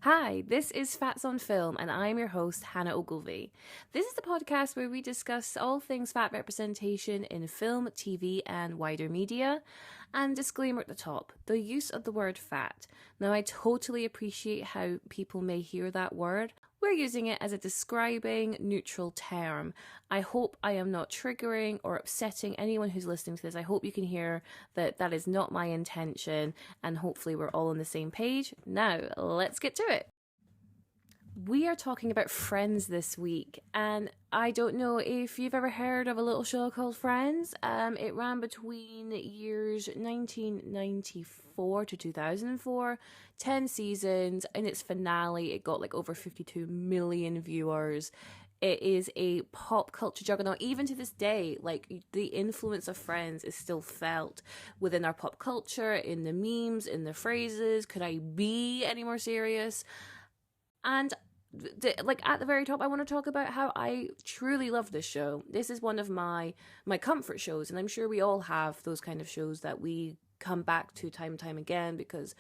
Hi, this is Fats on Film, and I'm your host, Hannah Ogilvie. This is the podcast where we discuss all things fat representation in film, TV, and wider media. And disclaimer at the top, the use of the word fat. Now, I totally appreciate how people may hear that word. We're using it as a describing, neutral term. I hope I am not triggering or upsetting anyone who's listening to this. I hope you can hear that that is not my intention, and hopefully we're all on the same page. Now, let's get to it. We are talking about Friends this week, and I don't know if you've ever heard of a little show called Friends. It ran between years 1994 to 2004, 10 seasons. In its finale, it got like over 52 million viewers. It is a pop culture juggernaut. Even to this day, like, the influence of Friends is still felt within our pop culture, in the memes, in the phrases. Could I be any more serious? And at the very top, I want to talk about how I truly love this show. This is one of my comfort shows, and I'm sure we all have those kind of shows that we come back to time and time again because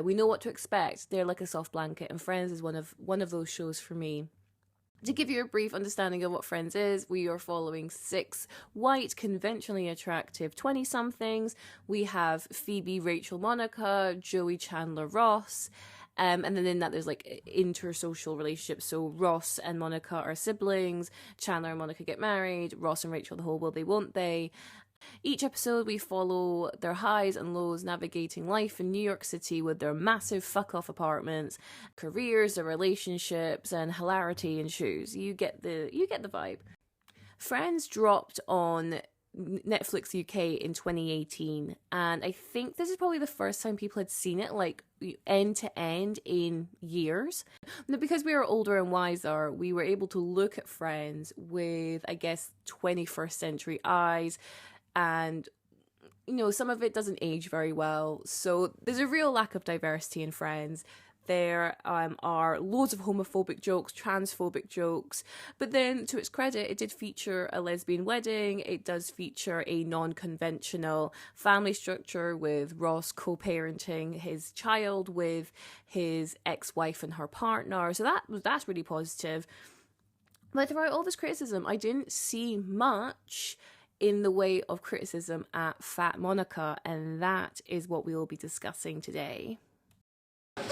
we know what to expect. They're like a soft blanket, and Friends is one of those shows for me. To give you a brief understanding of what Friends is, we are following 6 white, conventionally attractive 20-somethings. We have Phoebe, Rachel, Monica, Joey, Chandler, Ross. And then in that, there's like intersocial relationships. So Ross and Monica are siblings. Chandler and Monica get married. Ross and Rachel, the whole will they, won't they. Each episode, we follow their highs and lows navigating life in New York City with their massive fuck-off apartments, careers, their relationships, and hilarity ensues. You get the vibe. Friends dropped on Netflix UK in 2018, and I think this is probably the first time people had seen it like end to end in years. Now, because we are older and wiser, we were able to look at Friends with, I guess, 21st century eyes, and some of it doesn't age very well, so there's a real lack of diversity in Friends. There are loads of homophobic jokes, transphobic jokes, but then to its credit, it did feature a lesbian wedding. It does feature a non-conventional family structure with Ross co-parenting his child with his ex-wife and her partner. So that's really positive. But throughout all this criticism, I didn't see much in the way of criticism at Fat Monica, and that is what we will be discussing today.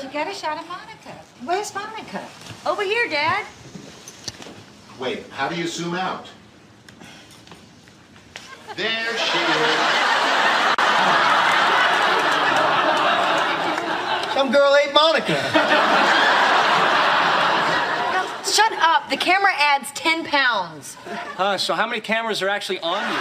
You got a shot of Monica. Where's Monica? Over here, Dad. Wait, how do you zoom out? There she is. Some girl ate Monica. No, shut up. The camera adds 10 pounds. So how many cameras are actually on you?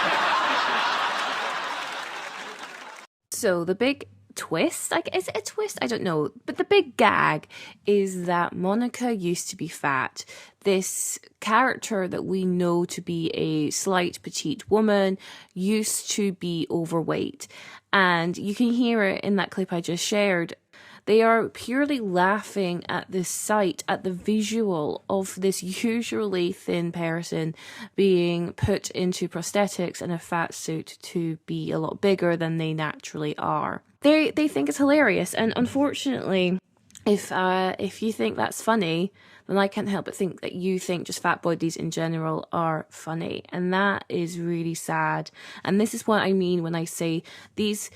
So the big twist, is it a twist? I don't know. But the big gag is that Monica used to be fat. This character that we know to be a slight petite woman used to be overweight. And you can hear it in that clip I just shared. They are purely laughing at this sight, at the visual of this usually thin person being put into prosthetics and a fat suit to be a lot bigger than they naturally are. They think it's hilarious, and unfortunately, if you think that's funny, then I can't help but think that you think just fat bodies in general are funny, and that is really sad. And this is what I mean when I say these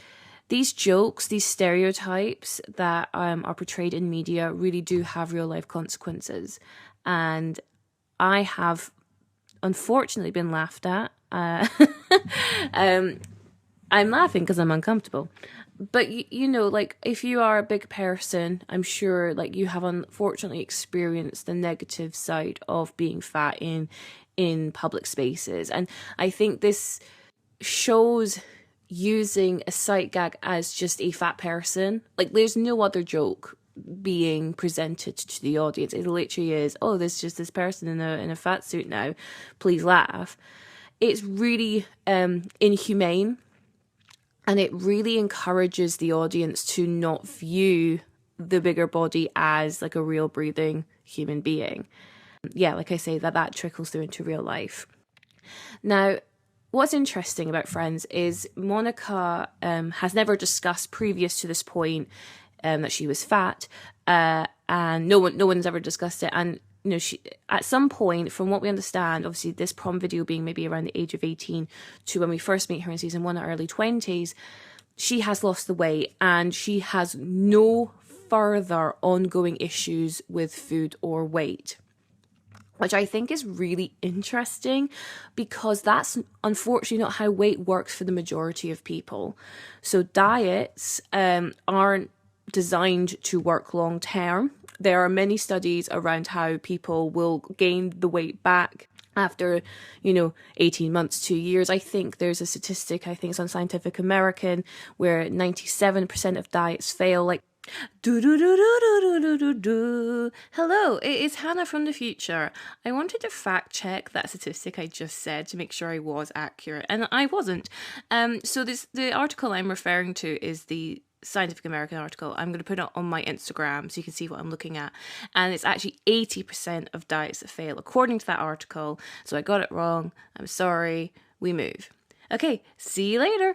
jokes, these stereotypes that are portrayed in media really do have real life consequences. And I have unfortunately been laughed at. I'm laughing because I'm uncomfortable. But, like, if you are a big person, I'm sure, like, you have unfortunately experienced the negative side of being fat in public spaces. And I think this shows using a sight gag as just a fat person. Like, there's no other joke being presented to the audience. It literally is, oh, there's just this person in a fat suit now, please laugh. It's really inhumane, and it really encourages the audience to not view the bigger body as like a real breathing human being. Yeah, like I say, that trickles through into real life. Now, what's interesting about Friends is Monica has never discussed previous to this point that she was fat, and no one's ever discussed it. And she, at some point, from what we understand, obviously this prom video being maybe around the age of 18 to when we first meet her in season 1 at early 20s, she has lost the weight and she has no further ongoing issues with food or weight, which I think is really interesting because that's unfortunately not how weight works for the majority of people. So diets aren't designed to work long term. There are many studies around how people will gain the weight back after, 18 months, 2 years. I think there's a statistic, I think it's on Scientific American, where 97% of diets fail. Like, hello, it is Hannah from the future. I wanted to fact check that statistic I just said to make sure I was accurate, and I wasn't. So the article I'm referring to is the Scientific American article. I'm going to put it on my Instagram so you can see what I'm looking at. And it's actually 80% of diets that fail, according to that article. So I got it wrong. I'm sorry. We move. Okay, see you later.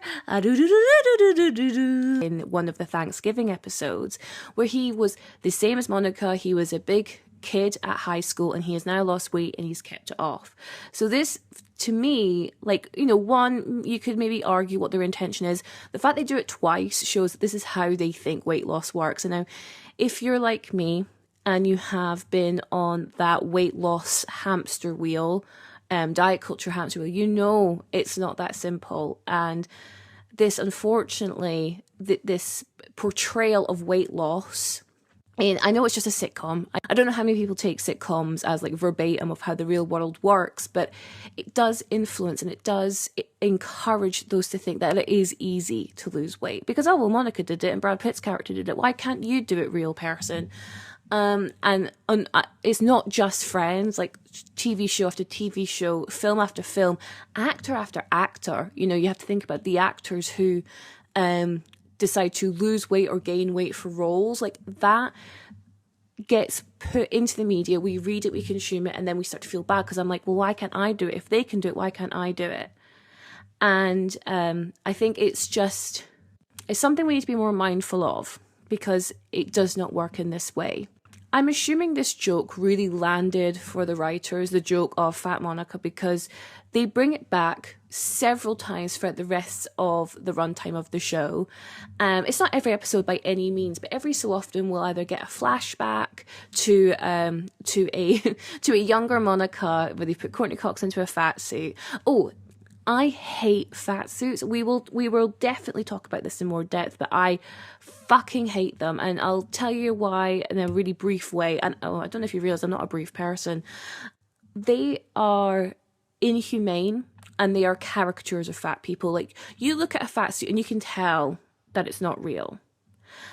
In one of the Thanksgiving episodes, where he was the same as Monica, he was a big kid at high school and he has now lost weight and he's kept it off. So this, to me, one, you could maybe argue what their intention is. The fact they do it twice shows that this is how they think weight loss works. And now, if you're like me and you have been on that weight loss hamster wheel, diet culture hamster wheel, it's not that simple. And this, unfortunately, this portrayal of weight loss, and I know it's just a sitcom. I don't know how many people take sitcoms as like verbatim of how the real world works, but it does influence and it does encourage those to think that it is easy to lose weight. Because, Monica did it and Brad Pitt's character did it. Why can't you do it, real person? And it's not just Friends, like TV show after TV show, film after film, actor after actor. You have to think about the actors who decide to lose weight or gain weight for roles. Like, that gets put into the media, we read it, we consume it, and then we start to feel bad because I'm like, well, why can't I do it? If they can do it, why can't I do it? And I think it's something we need to be more mindful of because it does not work in this way. I'm assuming this joke really landed for the writers, the joke of Fat Monica, because they bring it back several times throughout the rest of the runtime of the show. It's not every episode by any means, but every so often we'll either get a flashback to a younger Monica where they put Courtney Cox into a fat suit. Oh, I hate fat suits. We will definitely talk about this in more depth, but I fucking hate them, and I'll tell you why in a really brief way. And I don't know if you realize I'm not a brief person. They are inhumane and they are caricatures of fat people. Like, you look at a fat suit and you can tell that it's not real.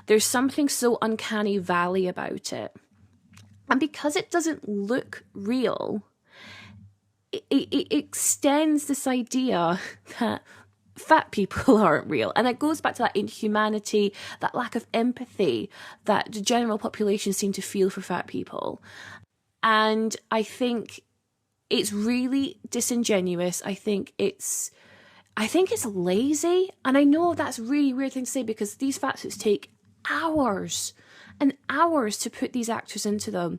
There's something so uncanny valley about it. And because it doesn't look real, it extends this idea that fat people aren't real. And it goes back to that inhumanity, that lack of empathy that the general population seem to feel for fat people. And I think it's really disingenuous. I think it's lazy. And I know that's a really weird thing to say because these fat suits take hours and hours to put these actors into them.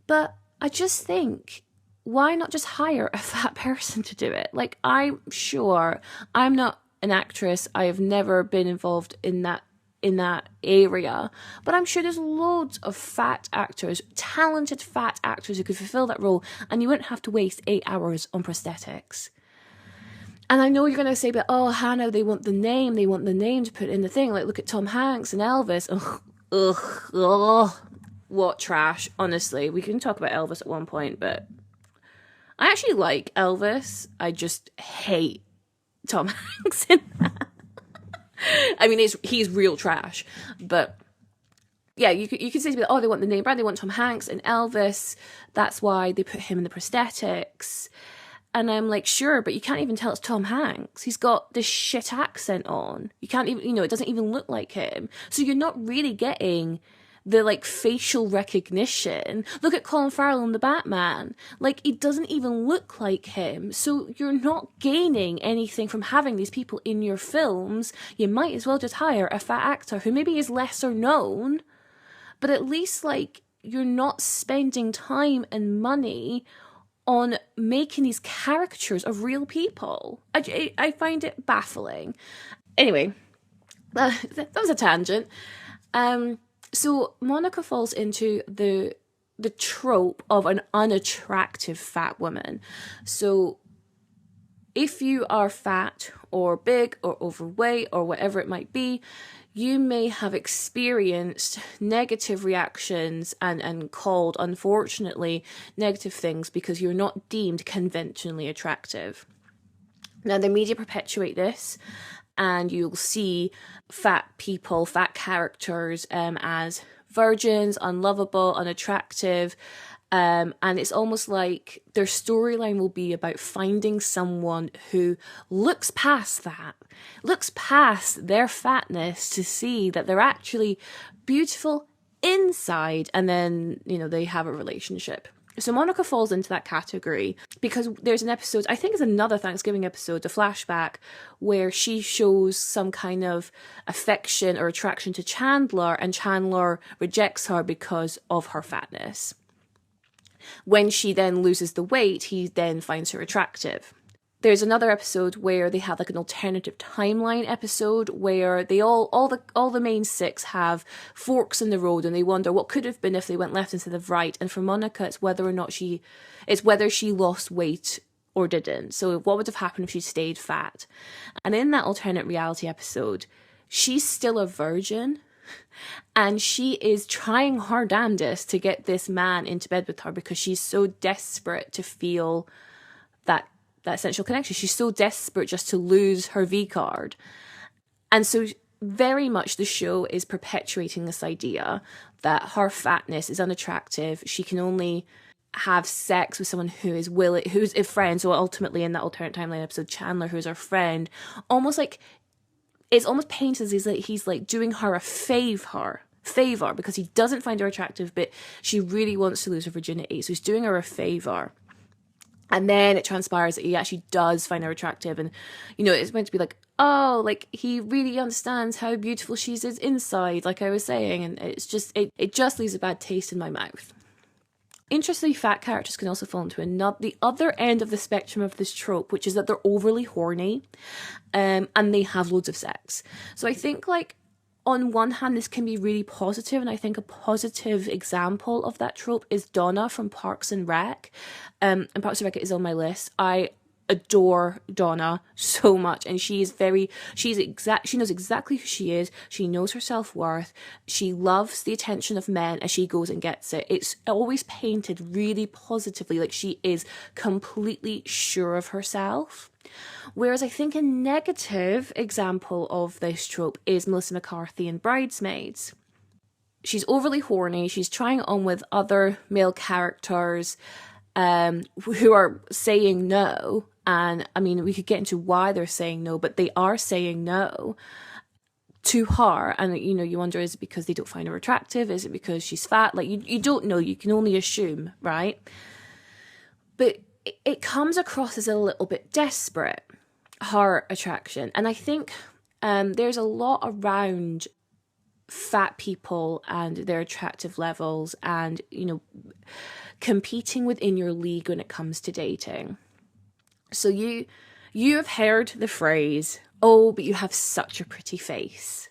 But I just think, why not just hire a fat person to do it? Like, I'm sure, I'm not an actress. I have never been involved in that area, but I'm sure there's loads of fat actors, talented fat actors who could fulfill that role, and you wouldn't have to waste 8 hours on prosthetics. And I know you're going to say, but Hannah, they want the name to put in the thing. Like, look at Tom Hanks and Elvis. Ugh, what trash. Honestly, we can talk about Elvis at one point, but I actually like Elvis. I just hate Tom Hanks in that. I mean, he's real trash. But yeah, you could say to me, they want the name brand, they want Tom Hanks and Elvis. That's why they put him in the prosthetics. And I'm like, sure, but you can't even tell it's Tom Hanks. He's got this shit accent on. You can't even, it doesn't even look like him. So you're not really getting the like facial recognition. Look at Colin Farrell in the Batman. Like, it doesn't even look like him. So you're not gaining anything from having these people in your films. You might as well just hire a fat actor who maybe is lesser known, but at least like you're not spending time and money on making these caricatures of real people. I find it baffling. Anyway, that was a tangent. So Monica falls into the trope of an unattractive fat woman. So if you are fat or big or overweight or whatever it might be, you may have experienced negative reactions and called, unfortunately, negative things because you're not deemed conventionally attractive. Now, the media perpetuate this, and you'll see fat people, fat characters as virgins, unlovable, unattractive. And it's almost like their storyline will be about finding someone who looks past that, looks past their fatness to see that they're actually beautiful inside, and then, you know, they have a relationship. So Monica falls into that category because there's an episode, I think it's another Thanksgiving episode, a flashback, where she shows some kind of affection or attraction to Chandler, and Chandler rejects her because of her fatness. When she then loses the weight, he then finds her attractive. There's another episode where they have like an alternative timeline episode where they all the main six have forks in the road, and they wonder what could have been if they went left instead of right. And for Monica, it's whether she lost weight or didn't. So what would have happened if she stayed fat? And in that alternate reality episode, she's still a virgin. And she is trying her damnedest to get this man into bed with her because she's so desperate to feel that sexual connection. She's so desperate just to lose her V card. And so very much the show is perpetuating this idea that her fatness is unattractive. She can only have sex with someone who's a friend. So ultimately in that alternate timeline episode, Chandler, who's her friend, it's almost painted as he's like doing her a favor because he doesn't find her attractive, but she really wants to lose her virginity. So he's doing her a favor. And then it transpires that he actually does find her attractive. And, you know, it's meant to be like, oh, like he really understands how beautiful she is inside, like I was saying. And it's just, it just leaves a bad taste in my mouth. Interestingly, fat characters can also fall into the other end of the spectrum of this trope, which is that they're overly horny, and they have loads of sex. So I think, like, on one hand, this can be really positive, and I think a positive example of that trope is Donna from Parks and Rec. And Parks and Rec is on my list. I adore Donna so much, and she knows exactly who she is. She knows her self-worth. She loves the attention of men, and she goes and gets it. It's always painted really positively, like she is completely sure of herself. Whereas I think a negative example of this trope is Melissa McCarthy in Bridesmaids. She's overly horny. She's trying it on with other male characters who are saying no. And I mean, we could get into why they're saying no, but they are saying no to her. And, you know, you wonder, is it because they don't find her attractive? Is it because she's fat? Like, you don't know. You can only assume, right? But it comes across as a little bit desperate, her attraction. And I think there's a lot around fat people and their attractive levels and, you know, competing within your league when it comes to dating. So you have heard the phrase, oh, but you have such a pretty face.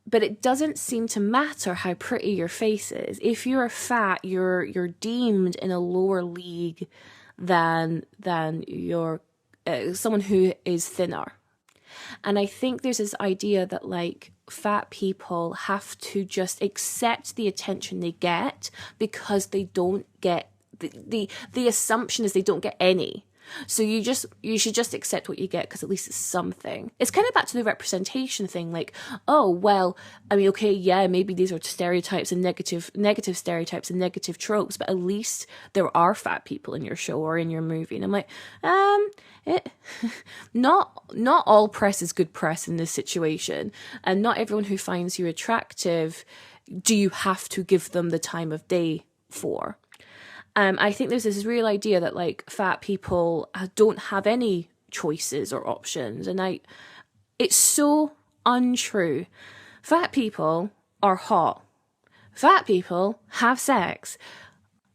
But it doesn't seem to matter how pretty your face is. If you're fat, you're deemed in a lower league than your someone who is thinner. And I think there's this idea that, like, fat people have to just accept the attention they get because they don't get the assumption is they don't get any. So you should just accept what you get because at least it's something. It's kind of back to the representation thing, like, oh, well, I mean, okay, yeah, maybe these are stereotypes and negative stereotypes and negative tropes, but at least there are fat people in your show or in your movie. And I'm like, not all press is good press in this situation, and not everyone who finds you attractive, do you have to give them the time of day for? I think there's this real idea that like fat people don't have any choices or options, and it's so untrue. Fat people are hot. Fat people have sex.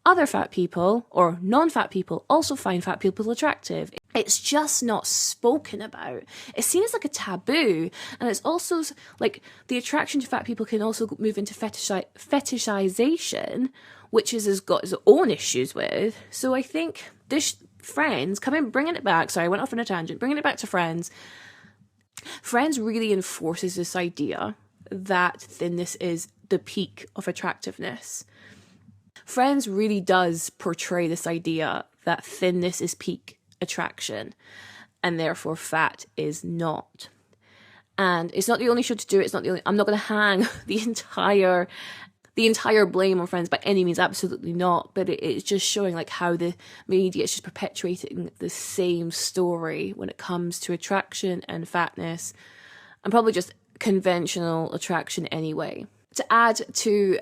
Other fat people or non-fat people also find fat people attractive. It's just not spoken about. It's seen as like a taboo. And it's also like the attraction to fat people can also move into fetishization, which has got its own issues with. So I think this Friends, bringing it back. Sorry, I went off on a tangent. Bringing it back to Friends. Friends really enforces this idea that thinness is the peak of attractiveness. Friends really does portray this idea that thinness is peak attraction and therefore fat is not. And it's not the only show to do it. I'm not going to hang the entire blame on Friends by any means, absolutely not. But it's just showing like how the media is just perpetuating the same story when it comes to attraction and fatness, and probably just conventional attraction anyway. To add to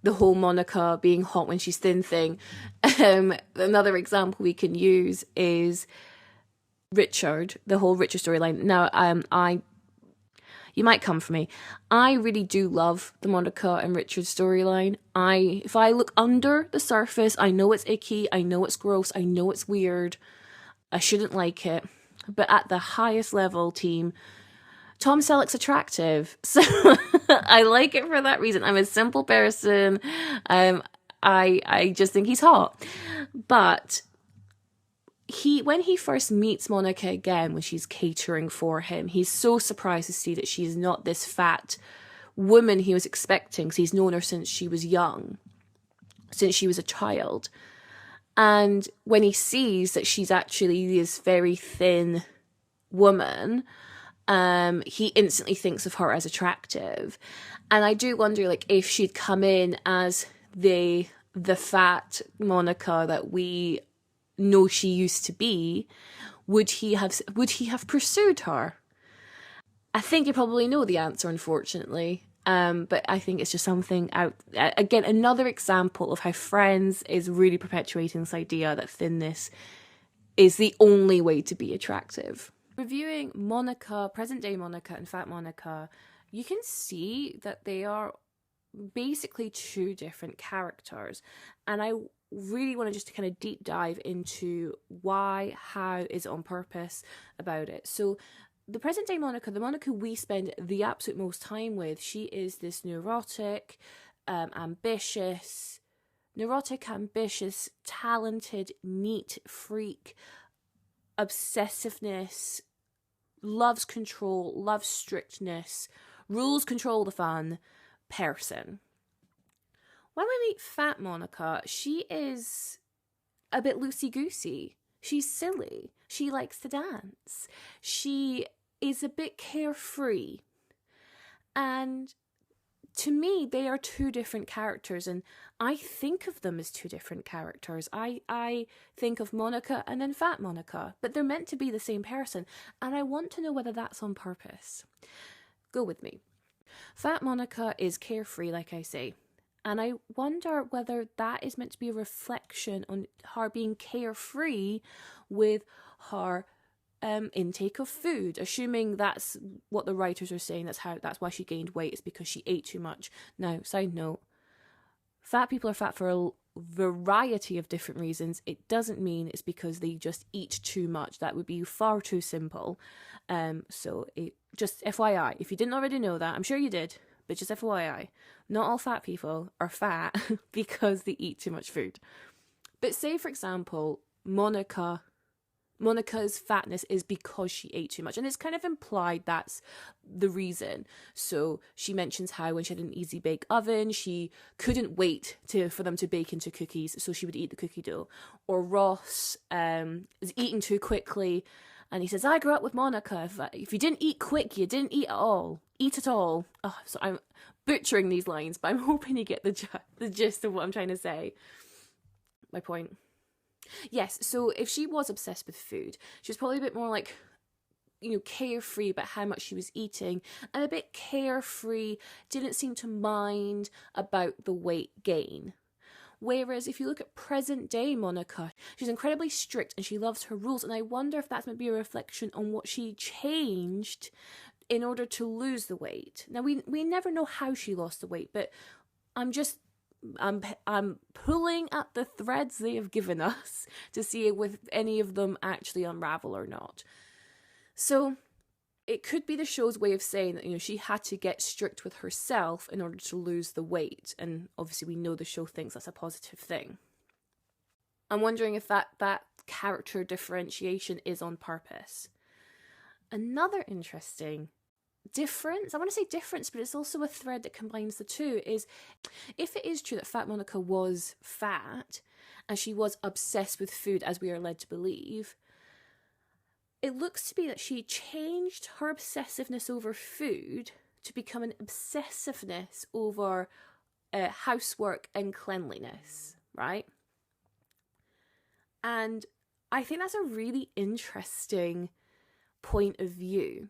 the whole Monica being hot when she's thin thing, another example we can use is Richard, the whole Richard storyline. Now, you might come for me. I really do love the Monica and Richard storyline. If I look under the surface, I know it's icky, I know it's gross, I know it's weird, I shouldn't like it. But at the highest level, team, Tom Selleck's attractive, so I like it for that reason. I'm a simple person. I just think he's hot. But when he first meets Monica again, when she's catering for him, he's so surprised to see that she's not this fat woman he was expecting, because he's known her since she was young, since she was a child. And when he sees that she's actually this very thin woman, he instantly thinks of her as attractive. And I do wonder, like, if she'd come in as the fat Monica that we know she used to be, would he have pursued her? I think you probably know the answer, unfortunately. But I think it's just something out. Again, another example of how Friends is really perpetuating this idea that thinness is the only way to be attractive. Reviewing Monica, present day Monica and fat Monica, you can see that they are basically two different characters. And I really want to just kind of deep dive into why, how, is it on purpose about it. So the present day Monica, the Monica we spend the absolute most time with, she is this neurotic, ambitious, talented, neat freak, obsessiveness, loves control, loves strictness, rules control the fun person. When we meet fat Monica, she is a bit loosey-goosey. She's silly. She likes to dance. She is a bit carefree. And to me, they are two different characters, and I think of them as two different characters. I think of Monica and then fat Monica, but they're meant to be the same person, and I want to know whether that's on purpose. Go with me. Fat Monica is carefree, like I say, and I wonder whether that is meant to be a reflection on her being carefree with her intake of food, assuming that's what the writers are saying. That's why she gained weight, is because she ate too much. Now, side note, fat people are fat for a variety of different reasons. It doesn't mean it's because they just eat too much. That would be far too simple. So just FYI, if you didn't already know that, I'm sure you did, but just FYI, not all fat people are fat because they eat too much food. But say, for example, Monica's fatness is because she ate too much, and it's kind of implied that's the reason. So she mentions how when she had an easy bake oven, she couldn't wait for them to bake into cookies, so she would eat the cookie dough. Or Ross is eating too quickly, and he says, I grew up with Monica. If you didn't eat quick, you didn't eat at all. Eat at all. Oh, so I'm butchering these lines, but I'm hoping you get the gist of what I'm trying to say. My point. Yes, so if she was obsessed with food, she was probably a bit more like carefree about how much she was eating, and a bit carefree, didn't seem to mind about the weight gain. Whereas if you look at present day Monica, she's incredibly strict and she loves her rules, and I wonder if that's maybe a reflection on what she changed in order to lose the weight. Now we never know how she lost the weight, but I'm pulling at the threads they have given us to see if any of them actually unravel or not. So it could be the show's way of saying that, she had to get strict with herself in order to lose the weight. And obviously we know the show thinks that's a positive thing. I'm wondering if that character differentiation is on purpose. Another interesting difference, I want to say difference, but it's also a thread that combines the two, is if it is true that Fat Monica was fat and she was obsessed with food, as we are led to believe, it looks to be that she changed her obsessiveness over food to become an obsessiveness over housework and cleanliness, right? And I think that's a really interesting point of view,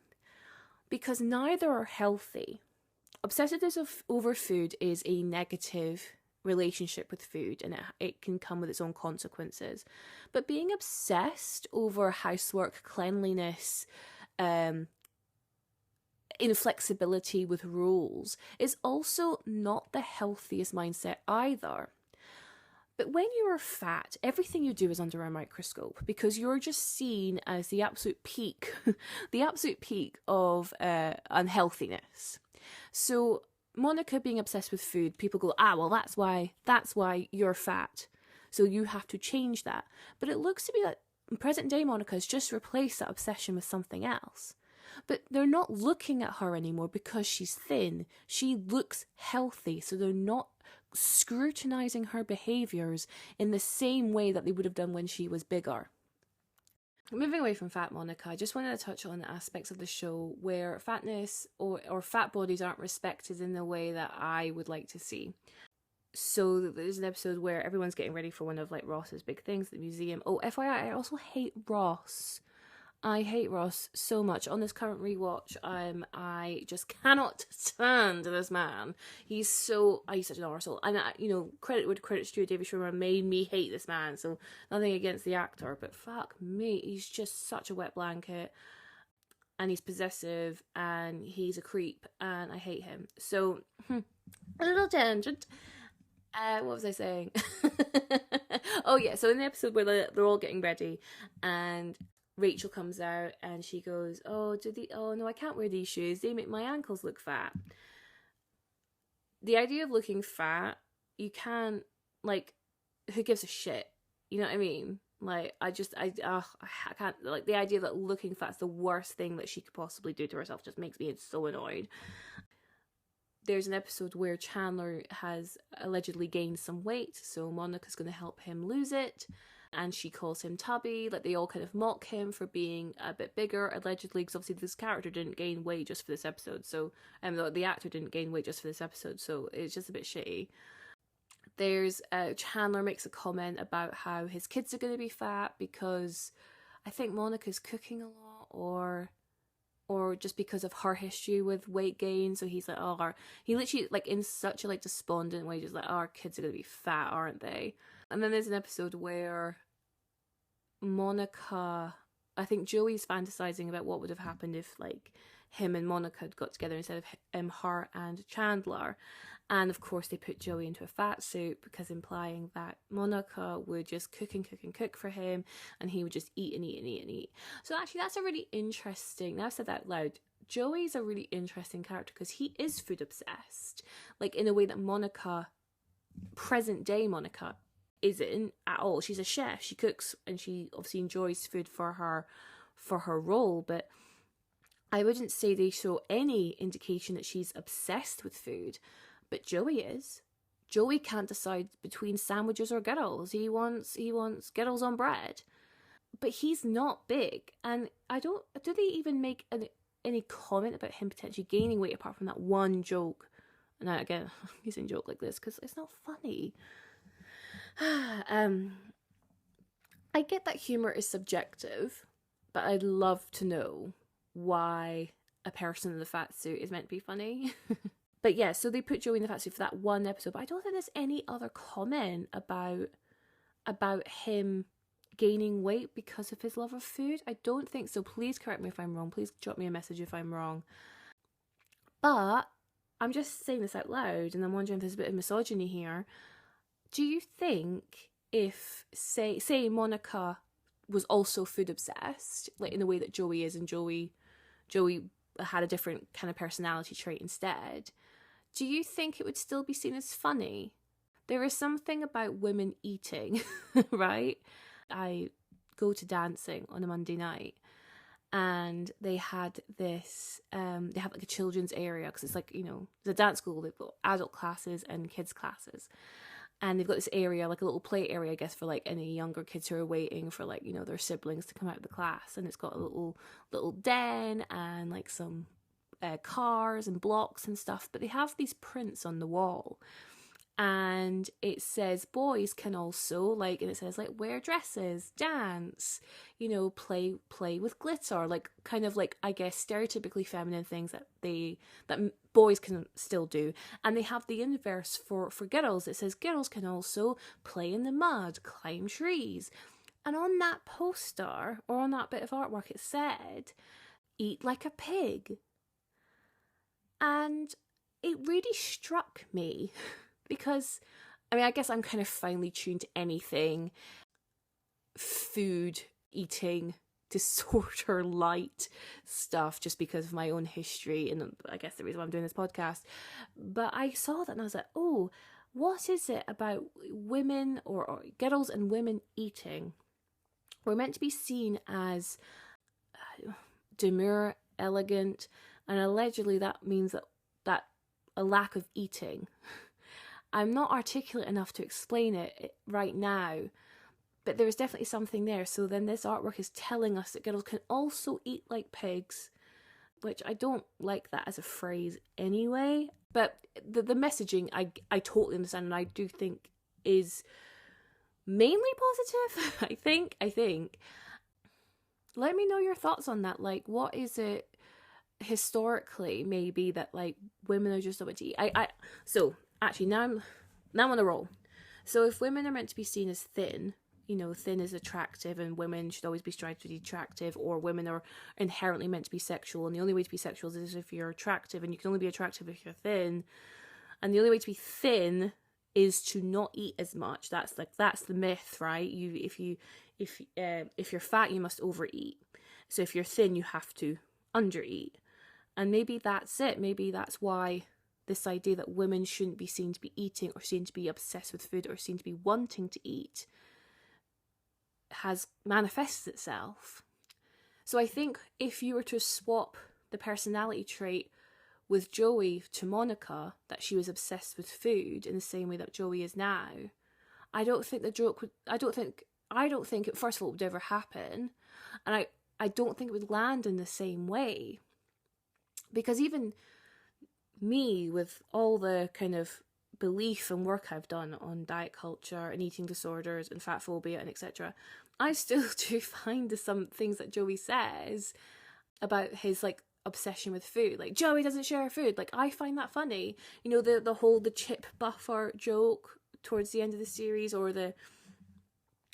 because neither are healthy. Obsessiveness over food is a negative relationship with food, and it can come with its own consequences. But being obsessed over housework, cleanliness, inflexibility with rules is also not the healthiest mindset either. But when you are fat, everything you do is under a microscope, because you're just seen as the absolute peak, the absolute peak of unhealthiness. So Monica being obsessed with food, people go, well, that's why you're fat. So you have to change that. But it looks to be like present day Monica has just replaced that obsession with something else. But they're not looking at her anymore because she's thin. She looks healthy, so they're not scrutinizing her behaviours in the same way that they would have done when she was bigger. Moving away from Fat Monica, I just wanted to touch on the aspects of the show where fatness or fat bodies aren't respected in the way that I would like to see. So there's an episode where everyone's getting ready for one of Ross's big things at the museum. Oh, FYI, I also hate Ross. I hate Ross so much. On this current rewatch, I just cannot stand this man. He's such an arsehole. And, credit where credit's due, David Schwimmer made me hate this man. So nothing against the actor, but fuck me, he's just such a wet blanket. And he's possessive, and he's a creep, and I hate him. So, a little tangent. What was I saying? Oh yeah, so in the episode where they're all getting ready, and Rachel comes out and she goes, oh no, I can't wear these shoes, they make my ankles look fat. The idea of looking fat, you can't, who gives a shit? You know what I mean? I can't, the idea that looking fat's the worst thing that she could possibly do to herself just makes me so annoyed. There's an episode where Chandler has allegedly gained some weight, so Monica's going to help him lose it. And she calls him Tubby. They all kind of mock him for being a bit bigger, allegedly, because obviously this character didn't gain weight just for this episode. So, the actor didn't gain weight just for this episode, so it's just a bit shitty. There's Chandler makes a comment about how his kids are going to be fat because I think Monica's cooking a lot, or just because of her history with weight gain. So he's like, he literally, in such a despondent way, just our kids are going to be fat, aren't they? And then there's an episode where Monica, I think Joey's fantasizing about what would have happened if him and Monica had got together instead of her and Chandler. And of course they put Joey into a fat suit, because implying that Monica would just cook for him, and he would just eat and eat and eat and eat. So actually that's a really interesting, now I've said that loud, Joey's a really interesting character because he is food obsessed, in a way that Monica, present day Monica, isn't at all. She's a chef, she cooks, and she obviously enjoys food for her role, but I wouldn't say they show any indication that she's obsessed with food. But Joey is. Joey can't decide between sandwiches or Skittles. He wants Skittles on bread. But he's not big, and do they even make any comment about him potentially gaining weight apart from that one joke? And again, I'm using joke like this because it's not funny. I get that humour is subjective, but I'd love to know why a person in the fat suit is meant to be funny. But yeah, so they put Joey in the fat suit for that one episode, but I don't think there's any other comment about him gaining weight because of his love of food. I don't think so. Please correct me if I'm wrong. Please drop me a message if I'm wrong. But I'm just saying this out loud, and I'm wondering if there's a bit of misogyny here. Do you think if, say Monica was also food obsessed, like in the way that Joey is, and Joey had a different kind of personality trait instead, do you think it would still be seen as funny? There is something about women eating, right? I go to dancing on a Monday night, and they had this, they have like a children's area, because it's like, you know, it's a dance school, they've got adult classes and kids classes. And they've got this area, like a little play area, I guess, for like any younger kids who are waiting for, like, you know, their siblings to come out of the class. And it's got a little den and like some cars and blocks and stuff. But they have these prints on the wall, and it says boys can also, like, and it says like wear dresses, dance, you know, play with glitter, like kind of like, I guess, stereotypically feminine things that boys can still do. And they have the inverse for girls. It says girls can also play in the mud, climb trees. And on that poster, or on that bit of artwork, it said eat like a pig. And it really struck me. Because, I mean, I guess I'm kind of finely tuned to anything food, eating, disorder light stuff, just because of my own history, and I guess the reason why I'm doing this podcast. But I saw that and I was like, oh, what is it about women or girls and women eating? We're meant to be seen as demure, elegant, and allegedly that means that a lack of eating. I'm not articulate enough to explain it right now, but there is definitely something there. So then this artwork is telling us that girls can also eat like pigs, which I don't like that as a phrase anyway. But the messaging I totally understand, and I do think is mainly positive. I think. Let me know your thoughts on that. Like, what is it historically maybe that like women are just not meant to eat? So actually, now I'm on a roll. So if women are meant to be seen as thin, you know, thin is attractive, and women should always be strived to be attractive, or women are inherently meant to be sexual, and the only way to be sexual is if you're attractive, and you can only be attractive if you're thin, and the only way to be thin is to not eat as much. That's the myth, right? If you're fat, you must overeat. So if you're thin, you have to undereat. And maybe that's it. Maybe that's why this idea that women shouldn't be seen to be eating, or seen to be obsessed with food, or seen to be wanting to eat has manifested itself. So I think if you were to swap the personality trait with Joey to Monica, that she was obsessed with food in the same way that Joey is now, I don't think it, first of all, would ever happen. And I don't think it would land in the same way. Because even me, with all the kind of belief and work I've done on diet culture and eating disorders and fat phobia and etc., I still do find some things that Joey says about his like obsession with food. Like, Joey doesn't share food. Like, I find that funny. You know, the chip buffer joke towards the end of the series, or the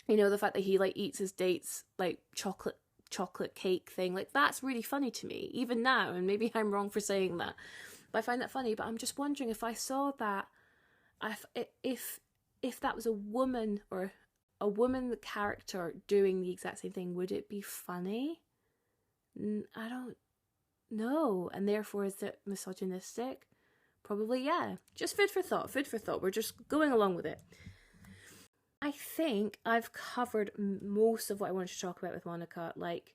fact that he like eats his dates like chocolate cake thing. Like, that's really funny to me even now, and maybe I'm wrong for saying that, but I find that funny. But I'm just wondering, if I saw that, if that was a woman, or a woman character doing the exact same thing, would it be funny? I don't know. And therefore, is it misogynistic? Probably, yeah. Just food for thought. We're just going along with it. I think I've covered most of what I wanted to talk about with Monica. Like,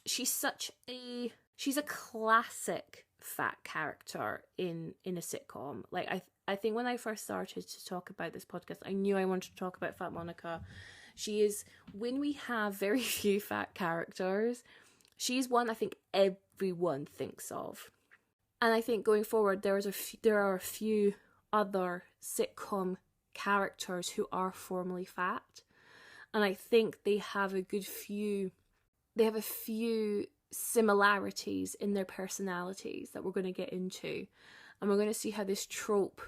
she's a classic fat character in a sitcom. Like, I think when I first started to talk about this podcast, I knew I wanted to talk about Fat Monica. She is, when we have very few fat characters, she's one I think everyone thinks of. And I think going forward, there are a few other sitcom characters who are formerly fat, and I think they have a few similarities in their personalities that we're going to get into. And we're going to see how this trope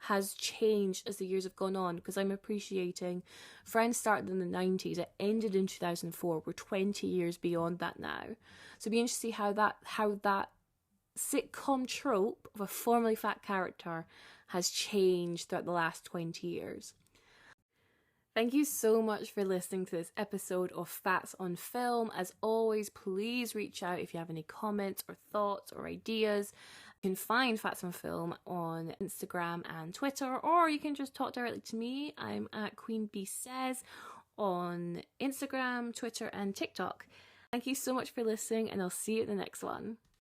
has changed as the years have gone on, because I'm appreciating Friends started in the 90s, it ended in 2004, we're 20 years beyond that now. So it'd be interesting to see how that sitcom trope of a formerly fat character has changed throughout the last 20 years. Thank you so much for listening to this episode of Fats on Film. As always, please reach out if you have any comments or thoughts or ideas. You can find Fats on Film on Instagram and Twitter, or you can just talk directly to me. I'm at Queen Bee Says on Instagram, Twitter and TikTok. Thank you so much for listening, and I'll see you at the next one.